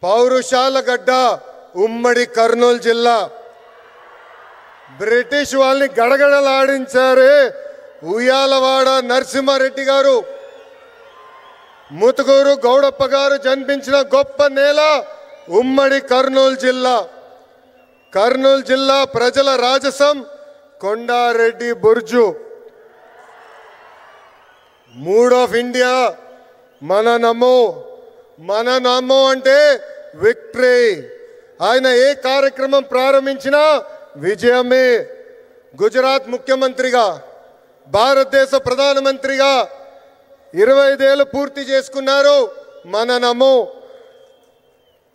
పౌరుషాల గడ్డ ఉమ్మడి కర్నూలు జిల్లా. బ్రిటిష్ వాళ్ళని గడగడలాడించారే ఉయ్యాలవాడ నరసింహారెడ్డి గారు. ముతుకూరు గౌడప్ప గారు జన్మించిన గొప్ప నేల ఉమ్మడి కర్నూలు జిల్లా. కర్నూలు జిల్లా ప్రజల రాజసం కొండారెడ్డి బుర్జు. మూడ్ ఆఫ్ ఇండియా మన నమో అంటే విక్టరీ. ఆయన ఏ కార్యక్రమం ప్రారంభించినా విజయమే. గుజరాత్ ముఖ్యమంత్రిగా, భారతదేశ ప్రధానమంత్రిగా 25 ఏళ్ళు పూర్తి చేసుకున్నారు. మన నమో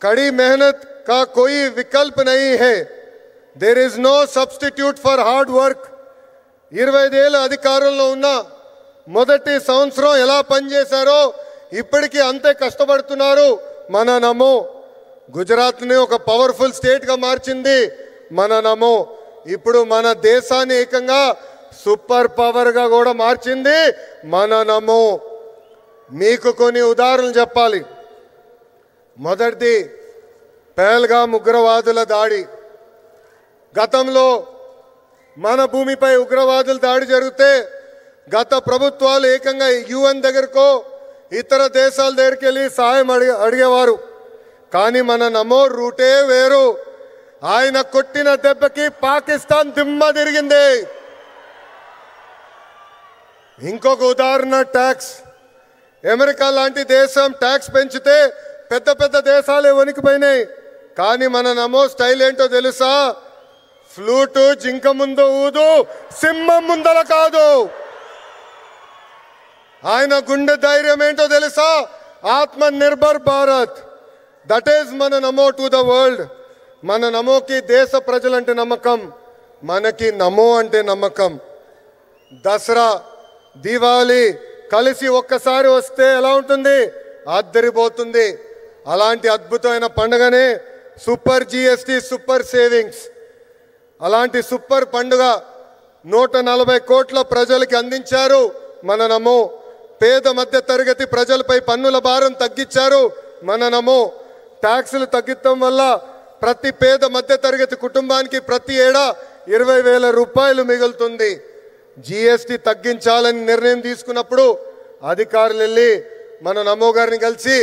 కड़ी मेहनत का कोई विकल्प नहीं है. There is no substitute for hard work. 25 ఏళ్ళు అధికారంలో ఉన్న మొదటి సంవత్సరం ఎలా పనిచేశారో ఇప్పటికీ అంతే కష్టపడుతున్నారు. మన నమో గుజరాత్ని ఒక పవర్ఫుల్ స్టేట్గా మార్చింది. మన నమో ఇప్పుడు మన దేశాన్ని ఏకంగా సూపర్ పవర్గా కూడా మార్చింది. మన నమో. మీకు కొన్ని ఉదాహరణలు చెప్పాలి. మొదటిది పహల్గామ్ ఉగ్రవాదుల దాడి. గతంలో మన భూమిపై ఉగ్రవాదుల దాడి జరిగితే గత ప్రభుత్వాలు ఏకంగా యుఎన్ దగ్గరకో ఇతర దేశాల దగ్గరికి వెళ్ళి సాయం అడిగేవారు. కానీ మన నమో రూటే వేరు. ఆయన కొట్టిన దెబ్బకి పాకిస్తాన్ దిమ్మ తిరిగింది. ఇంకొక ఉదాహరణ ట్యాక్స్. అమెరికా లాంటి దేశం ట్యాక్స్ పెంచితే పెద్ద పెద్ద దేశాలే వణికిపోయినాయి. కానీ మన నమో స్టైల్ ఏంటో తెలుసా? ఫ్లూటు జింక ముందు ఊదు, సింహం ముందల కాదు. ఆయన గుండె ధైర్యం ఏంటో తెలుసా? ఆత్మ నిర్భర్ భారత్. దట్ ఈజ్ మన నమో టు ద వరల్డ్. మన నమోకి దేశ ప్రజలంటే నమ్మకం, మనకి నమో అంటే నమ్మకం. దసరా, దీపావళి కలిసి ఒక్కసారి వస్తే ఎలా ఉంటుంది? అద్దరిపోతుంది. అలాంటి అద్భుతమైన పండుగనే సూపర్ జిఎస్టి, సూపర్ సేవింగ్స్. అలాంటి సూపర్ పండుగ 140 కోట్ల ప్రజలకి అందించారు మన నమో. పేద మధ్య తరగతి ప్రజలపై పన్నుల భారం తగ్గించారు మన నమో. ట్యాక్సులు తగ్గించడం వల్ల ప్రతి పేద మధ్య తరగతి కుటుంబానికి ప్రతి ఏడా 20,000 రూపాయలు మిగులుతుంది. జిఎస్టి తగ్గించాలని నిర్ణయం తీసుకున్నప్పుడు అధికారులు వెళ్ళి మన నమో గారిని కలిసి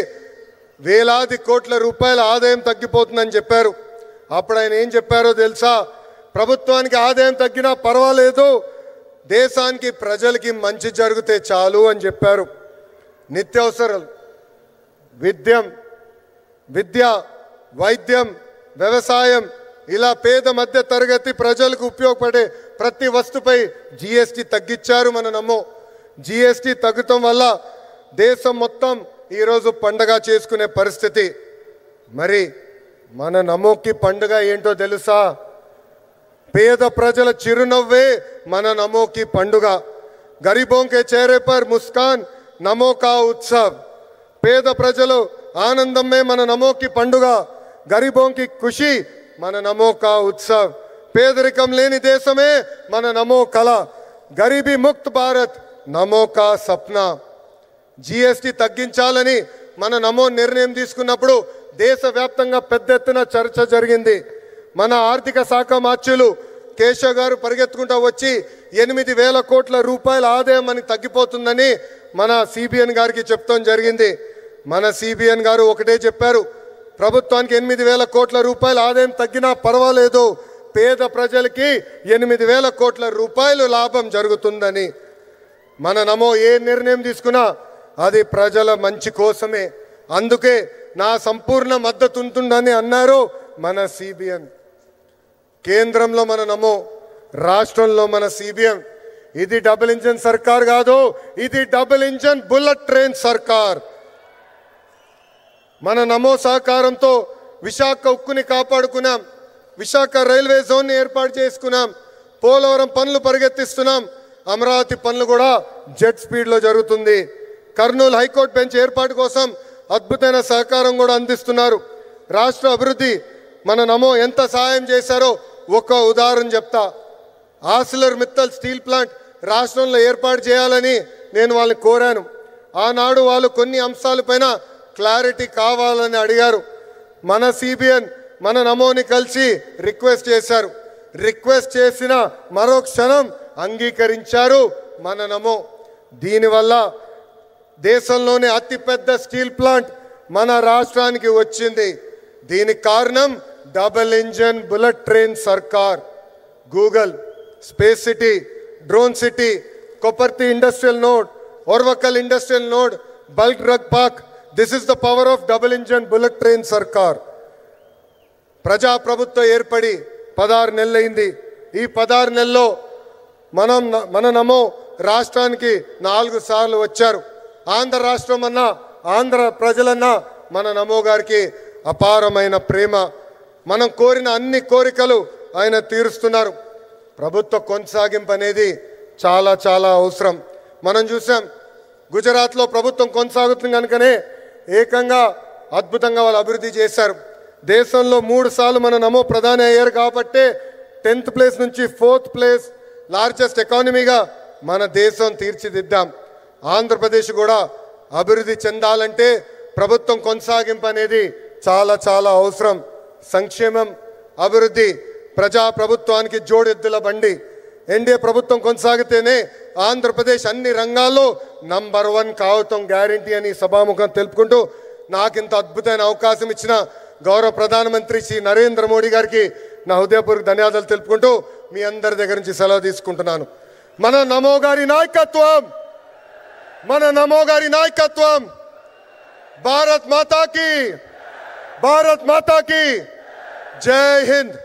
వేలాది కోట్ల రూపాయల ఆదాయం తగ్గిపోతుందని చెప్పారు. అప్పుడు ఆయన ఏం చెప్పారో తెలుసా? ప్రభుత్వానికి ఆదాయం తగ్గినా పర్వాలేదు, దేశానికి ప్రజలకి మంచి జరిగితే చాలు అని చెప్పారు. నిత్యావసరాలు, విద్య, వైద్యం, వ్యవసాయం ఇలా పేద మధ్య తరగతి ప్రజలకు ఉపయోగపడే ప్రతి వస్తుపై జిఎస్టి తగ్గించారు మన నమో. జిఎస్టి తగ్గటం వల్ల దేశం మొత్తం ఈరోజు పండగ చేసుకునే పరిస్థితి. మరి మన నమోకి పండుగ ఏంటో తెలుసా? పేద ప్రజల చిరునవ్వే మన నమోకి పండుగ. గరీబోं के चेहरे पर मुस्कान నమో కా ఉత్సవ్. పేద ప్రజలు ఆనందమే మన నమోకి పండుగ. గరీబోं की खुशी మన నమో కా ఉత్సవ్. పేదరికం లేని దేశమే మన నమో కళ. గరీబీ ముక్త భారత్ నమో కా సప్నా. జిఎస్టి తగ్గించాలని మన నమో నిర్ణయం తీసుకున్నప్పుడు దేశవ్యాప్తంగా పెద్ద ఎత్తున చర్చ జరిగింది. మన ఆర్థిక శాఖ మార్చులు కేశవ్ గారు పరిగెత్తుకుంటూ వచ్చి 8,000 కోట్ల రూపాయల ఆదాయం మనకి తగ్గిపోతుందని మన సిబిఎన్ గారికి చెప్తాం జరిగింది. మన సిబిఎన్ గారు ఒకటే చెప్పారు, ప్రభుత్వానికి 8,000 కోట్ల రూపాయల ఆదాయం తగ్గినా పర్వాలేదు, పేద ప్రజలకి 8,000 కోట్ల రూపాయలు లాభం జరుగుతుందని. మన నమో ఏ నిర్ణయం తీసుకున్నా అది ప్రజల మంచి కోసమే. అందుకే నా సంపూర్ణ మద్దతు ఉంటుందని అన్నారు మన సిబిఎన్. కేంద్రంలో మన నమో, రాష్ట్రంలో మన సిబిఎన్. ఇది డబుల్ ఇంజన్ సర్కార్ కాదు, ఇది డబుల్ ఇంజన్ బుల్లెట్ ట్రైన్ సర్కార్. మన నమో సహకారంతో విశాఖ ఉక్కుని కాపాడుకున్నాం, విశాఖ రైల్వే జోన్ని ఏర్పాటు చేసుకున్నాం, పోలవరం పనులు పరిగెత్తిస్తున్నాం, అమరావతి పనులు కూడా జెట్ స్పీడ్లో జరుగుతుంది. కర్నూలు హైకోర్టు బెంచ్ ఏర్పాటు కోసం అద్భుతమైన సహకారం కూడా అందిస్తున్నారు. రాష్ట్ర అభివృద్ధి మన నమో ఎంత సహాయం చేశారో ఒక ఉదాహరణ చెప్తా. ఆర్సిలర్ మిత్తల్ స్టీల్ ప్లాంట్ రాష్ట్రంలో ఏర్పాటు చేయాలని నేను వాళ్ళని కోరాను. ఆనాడు వాళ్ళు కొన్ని అంశాలపైన క్లారిటీ కావాలని అడిగారు. మన సిబిఎన్ మన నమోని కలిసి రిక్వెస్ట్ చేశారు. రిక్వెస్ట్ చేసిన మరో క్షణం అంగీకరించారు మన నమో. దీనివల్ల దేశంలోనే అతిపెద్ద స్టీల్ ప్లాంట్ మన రాష్ట్రానికి వచ్చింది. దీనికి కారణం డబుల్ ఇంజన్ బుల్లెట్ ట్రైన్ సర్కార్. Google, space city, drone city, Kopparthi industrial node, Orvakal industrial node, bulk drug park. This is the power of double engine bullet train సర్కార్. ప్రజాప్రభుత్వం ఏర్పడి 16 నెలలైంది. ఈ 16 నెలల్లో మన నమో రాష్ట్రానికి 4 సార్లు వచ్చారు. ఆంధ్ర రాష్ట్రం అన్నా, ఆంధ్ర ప్రజలన్నా మన నమో గారికి అపారమైన ప్రేమ. మనం కోరిన అన్ని కోరికలు ఆయన తీరుస్తున్నారు. ప్రభుత్వ కొనసాగింపు అనేది చాలా చాలా అవసరం. మనం చూసాం గుజరాత్లో ప్రభుత్వం కొనసాగుతుంది కనుకనే ఏకంగా అద్భుతంగా వాళ్ళు అభివృద్ధి చేశారు. దేశంలో 3 సార్లు మన నమో ప్రధాని అయ్యారు కాబట్టి 10th ప్లేస్ నుంచి 4th ప్లేస్ లార్జెస్ట్ ఎకానమీగా మన దేశం తీర్చిదిద్దాం. ఆంధ్రప్రదేశ్ కూడా అభివృద్ధి చెందాలంటే ప్రభుత్వం కొనసాగింపు అనేది చాలా చాలా అవసరం. సంక్షేమం, అభివృద్ధి, ప్రజా ప్రభుత్వానికి జోడెద్దుల బండి. ఎన్డీఏ ప్రభుత్వం కొనసాగితేనే ఆంధ్రప్రదేశ్ అన్ని రంగాల్లో నంబర్ 1 కావటం గ్యారంటీ అని సభాముఖం తెలుపుకుంటూ నాకింత అద్భుతమైన అవకాశం ఇచ్చిన గౌరవ ప్రధానమంత్రి శ్రీ నరేంద్ర మోడీ గారికి నా హృదయపూర్వక ధన్యవాదాలు తెలుపుకుంటూ మీ అందరి దగ్గర నుంచి సెలవు తీసుకుంటున్నాను. మన నమో గారి నాయకత్వం, మన నమో గారి నాయకత్వం. భారత్ మాతా కీ, భారత్ మాతా కీ జై హింద్.